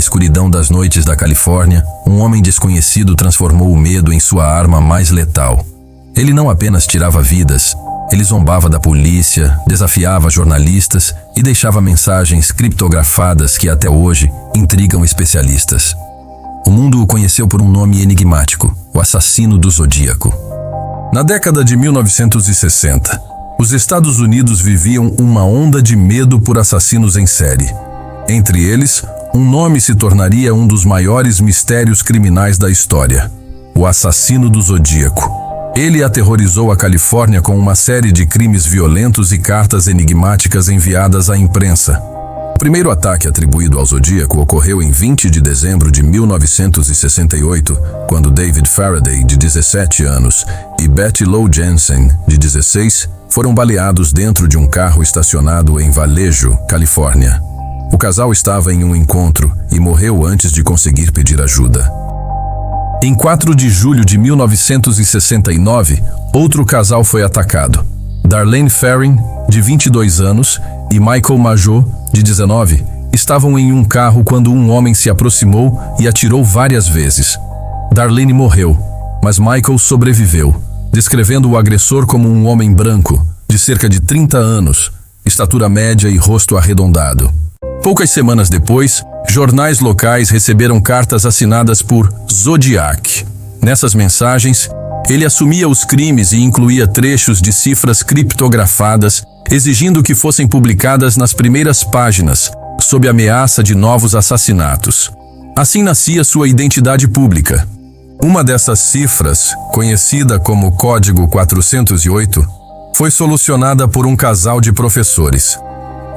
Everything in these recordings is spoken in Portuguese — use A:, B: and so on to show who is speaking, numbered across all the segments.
A: escuridão das noites da Califórnia, um homem desconhecido transformou o medo em sua arma mais letal. Ele não apenas tirava vidas, ele zombava da polícia, desafiava jornalistas e deixava mensagens criptografadas que até hoje intrigam especialistas. O mundo o conheceu por um nome enigmático, o Assassino do Zodíaco. Na década de 1960, os Estados Unidos viviam uma onda de medo por assassinos em série. Entre eles, um nome se tornaria um dos maiores mistérios criminais da história: o Assassino do Zodíaco. Ele aterrorizou a Califórnia com uma série de crimes violentos e cartas enigmáticas enviadas à imprensa. O primeiro ataque atribuído ao Zodíaco ocorreu em 20 de dezembro de 1968, quando David Faraday, de 17 anos, e Betty Lou Jensen, de 16, foram baleados dentro de um carro estacionado em Vallejo, Califórnia. O casal estava em um encontro e morreu antes de conseguir pedir ajuda. Em 4 de julho de 1969, outro casal foi atacado. Darlene Ferrin, de 22 anos, e Michael Majot, de 19, estavam em um carro quando um homem se aproximou e atirou várias vezes. Darlene morreu, mas Michael sobreviveu, descrevendo o agressor como um homem branco, de cerca de 30 anos, estatura média e rosto arredondado. Poucas semanas depois, jornais locais receberam cartas assinadas por Zodiac. Nessas mensagens, ele assumia os crimes e incluía trechos de cifras criptografadas, exigindo que fossem publicadas nas primeiras páginas, sob ameaça de novos assassinatos. Assim nascia sua identidade pública. Uma dessas cifras, conhecida como Código 408, foi solucionada por um casal de professores.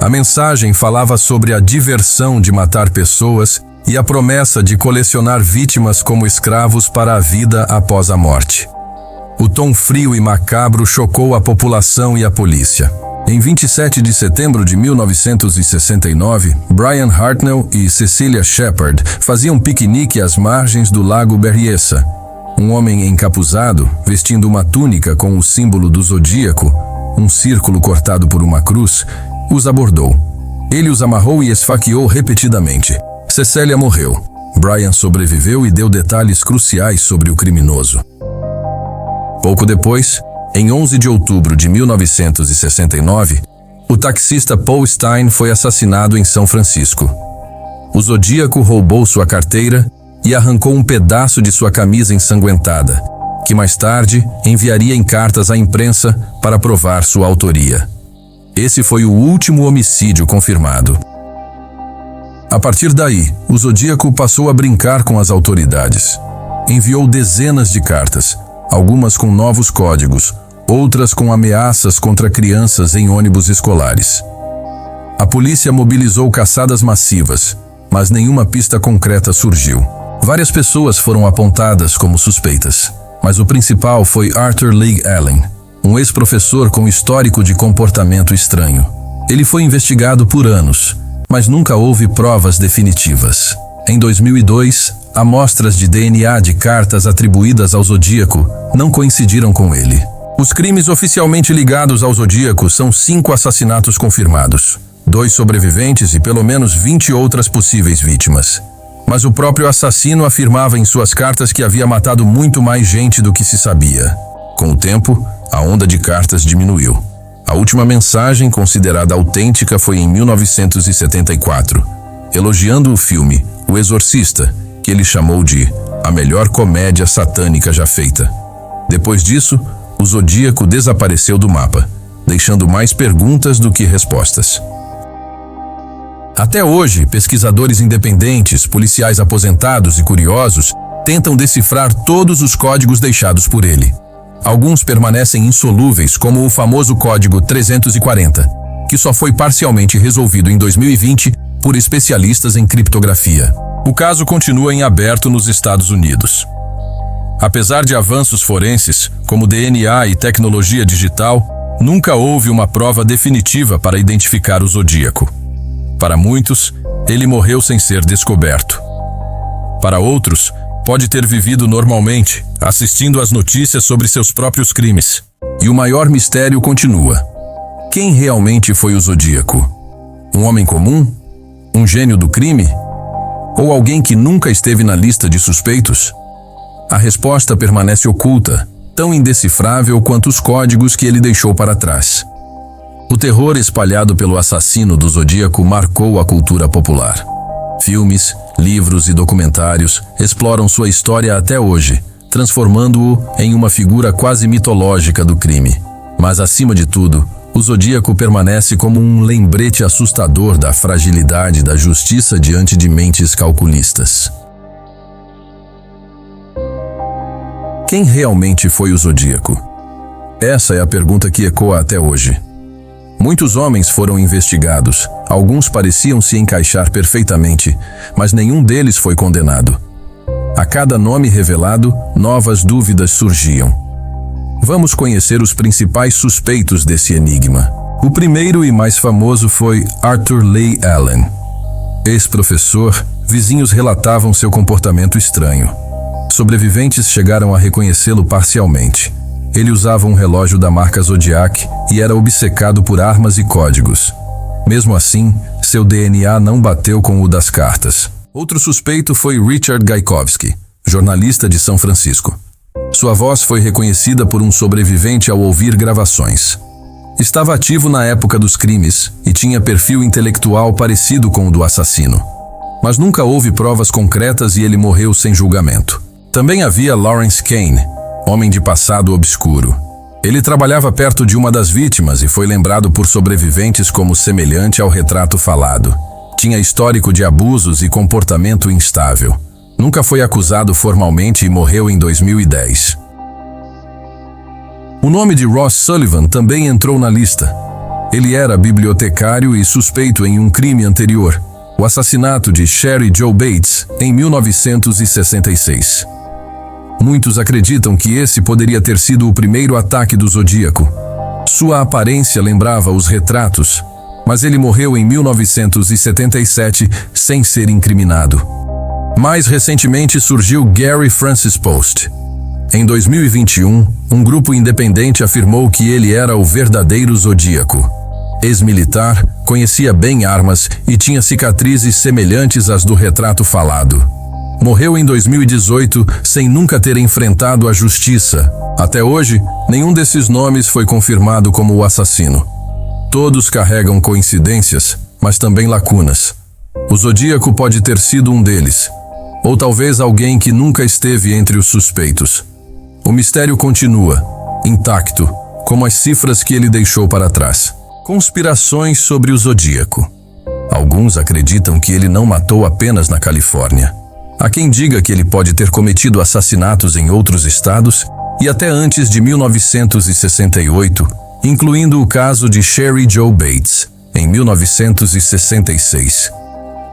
A: A mensagem falava sobre a diversão de matar pessoas e a promessa de colecionar vítimas como escravos para a vida após a morte. O tom frio e macabro chocou a população e a polícia. Em 27 de setembro de 1969, Brian Hartnell e Cecilia Shepard faziam piquenique às margens do Lago Berryessa. Um homem encapuzado, vestindo uma túnica com o símbolo do zodíaco, um círculo cortado por uma cruz, os abordou. Ele os amarrou e esfaqueou repetidamente. Cecilia morreu. Brian sobreviveu e deu detalhes cruciais sobre o criminoso. Pouco depois, em 11 de outubro de 1969, o taxista Paul Stine foi assassinado em São Francisco. O Zodíaco roubou sua carteira e arrancou um pedaço de sua camisa ensanguentada, que mais tarde enviaria em cartas à imprensa para provar sua autoria. Esse foi o último homicídio confirmado. A partir daí, o Zodíaco passou a brincar com as autoridades. Enviou dezenas de cartas, algumas com novos códigos, outras com ameaças contra crianças em ônibus escolares. A polícia mobilizou caçadas massivas, mas nenhuma pista concreta surgiu. Várias pessoas foram apontadas como suspeitas, mas o principal foi Arthur Leigh Allen, um ex-professor com histórico de comportamento estranho. Ele foi investigado por anos, mas nunca houve provas definitivas. Em 2002, amostras de DNA de cartas atribuídas ao Zodíaco não coincidiram com ele. Os crimes oficialmente ligados ao Zodíaco são 5 assassinatos confirmados, 2 sobreviventes e pelo menos 20 outras possíveis vítimas. Mas o próprio assassino afirmava em suas cartas que havia matado muito mais gente do que se sabia. Com o tempo, a onda de cartas diminuiu. A última mensagem considerada autêntica foi em 1974, elogiando o filme O Exorcista, que ele chamou de a melhor comédia satânica já feita. Depois disso, o Zodíaco desapareceu do mapa, deixando mais perguntas do que respostas. Até hoje, pesquisadores independentes, policiais aposentados e curiosos tentam decifrar todos os códigos deixados por ele. Alguns permanecem insolúveis, como o famoso Código 340, que só foi parcialmente resolvido em 2020 por especialistas em criptografia. O caso continua em aberto nos Estados Unidos. Apesar de avanços forenses, como DNA e tecnologia digital, nunca houve uma prova definitiva para identificar o Zodíaco. Para muitos, ele morreu sem ser descoberto. Para outros, pode ter vivido normalmente, assistindo às notícias sobre seus próprios crimes. E o maior mistério continua. Quem realmente foi o Zodíaco? Um homem comum? Um gênio do crime? Ou alguém que nunca esteve na lista de suspeitos? A resposta permanece oculta, tão indecifrável quanto os códigos que ele deixou para trás. O terror espalhado pelo assassino do Zodíaco marcou a cultura popular. Filmes, livros e documentários exploram sua história até hoje, transformando-o em uma figura quase mitológica do crime. Mas, acima de tudo, o Zodíaco permanece como um lembrete assustador da fragilidade da justiça diante de mentes calculistas. Quem realmente foi o Zodíaco? Essa é a pergunta que ecoa até hoje. Muitos homens foram investigados, alguns pareciam se encaixar perfeitamente, mas nenhum deles foi condenado. A cada nome revelado, novas dúvidas surgiam. Vamos conhecer os principais suspeitos desse enigma. O primeiro e mais famoso foi Arthur Leigh Allen. Ex-professor, vizinhos relatavam seu comportamento estranho. Sobreviventes chegaram a reconhecê-lo parcialmente. Ele usava um relógio da marca Zodiac e era obcecado por armas e códigos. Mesmo assim, seu DNA não bateu com o das cartas. Outro suspeito foi Richard Gajkowski, jornalista de São Francisco. Sua voz foi reconhecida por um sobrevivente ao ouvir gravações. Estava ativo na época dos crimes e tinha perfil intelectual parecido com o do assassino. Mas nunca houve provas concretas e ele morreu sem julgamento. Também havia Lawrence Kane, homem de passado obscuro. Ele trabalhava perto de uma das vítimas e foi lembrado por sobreviventes como semelhante ao retrato falado. Tinha histórico de abusos e comportamento instável. Nunca foi acusado formalmente e morreu em 2010. O nome de Ross Sullivan também entrou na lista. Ele era bibliotecário e suspeito em um crime anterior, o assassinato de Cheri Jo Bates, em 1966. Muitos acreditam que esse poderia ter sido o primeiro ataque do Zodíaco. Sua aparência lembrava os retratos, mas ele morreu em 1977 sem ser incriminado. Mais recentemente surgiu Gary Francis Post. Em 2021, um grupo independente afirmou que ele era o verdadeiro Zodíaco. Ex-militar, conhecia bem armas e tinha cicatrizes semelhantes às do retrato falado. Morreu em 2018 sem nunca ter enfrentado a justiça. Até hoje, nenhum desses nomes foi confirmado como o assassino. Todos carregam coincidências, mas também lacunas. O Zodíaco pode ter sido um deles, ou talvez alguém que nunca esteve entre os suspeitos. O mistério continua, intacto, como as cifras que ele deixou para trás. Conspirações sobre o Zodíaco. Alguns acreditam que ele não matou apenas na Califórnia. Há quem diga que ele pode ter cometido assassinatos em outros estados e até antes de 1968, incluindo o caso de Cheri Jo Bates, em 1966.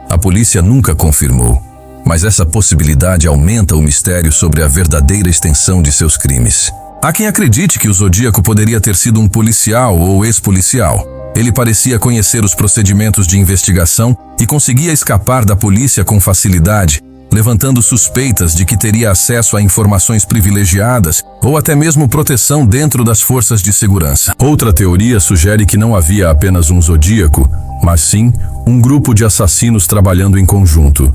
A: A polícia nunca confirmou, mas essa possibilidade aumenta o mistério sobre a verdadeira extensão de seus crimes. Há quem acredite que o Zodíaco poderia ter sido um policial ou ex-policial. Ele parecia conhecer os procedimentos de investigação e conseguia escapar da polícia com facilidade, levantando suspeitas de que teria acesso a informações privilegiadas ou até mesmo proteção dentro das forças de segurança. Outra teoria sugere que não havia apenas um Zodíaco, mas sim um grupo de assassinos trabalhando em conjunto.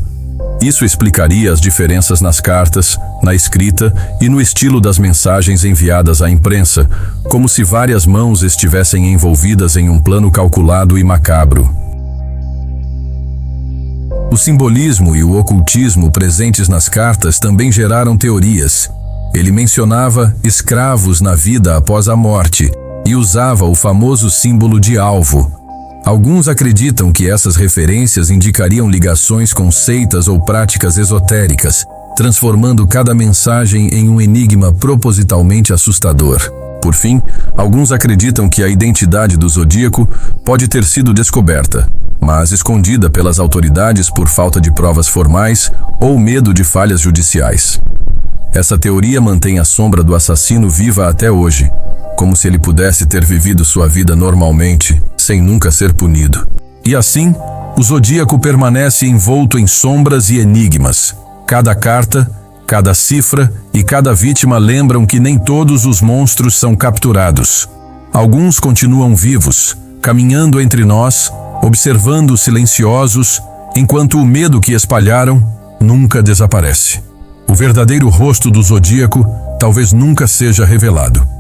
A: Isso explicaria as diferenças nas cartas, na escrita e no estilo das mensagens enviadas à imprensa, como se várias mãos estivessem envolvidas em um plano calculado e macabro. O simbolismo e o ocultismo presentes nas cartas também geraram teorias. Ele mencionava escravos na vida após a morte e usava o famoso símbolo de alvo. Alguns acreditam que essas referências indicariam ligações com seitas ou práticas esotéricas, transformando cada mensagem em um enigma propositalmente assustador. Por fim, alguns acreditam que a identidade do Zodíaco pode ter sido descoberta, mas escondida pelas autoridades por falta de provas formais ou medo de falhas judiciais. Essa teoria mantém a sombra do assassino viva até hoje, como se ele pudesse ter vivido sua vida normalmente, sem nunca ser punido. E assim, o Zodíaco permanece envolto em sombras e enigmas. Cada carta, cada cifra e cada vítima lembram que nem todos os monstros são capturados. Alguns continuam vivos, caminhando entre nós, observando silenciosos enquanto o medo que espalharam nunca desaparece. O verdadeiro rosto do zodíaco talvez nunca seja revelado.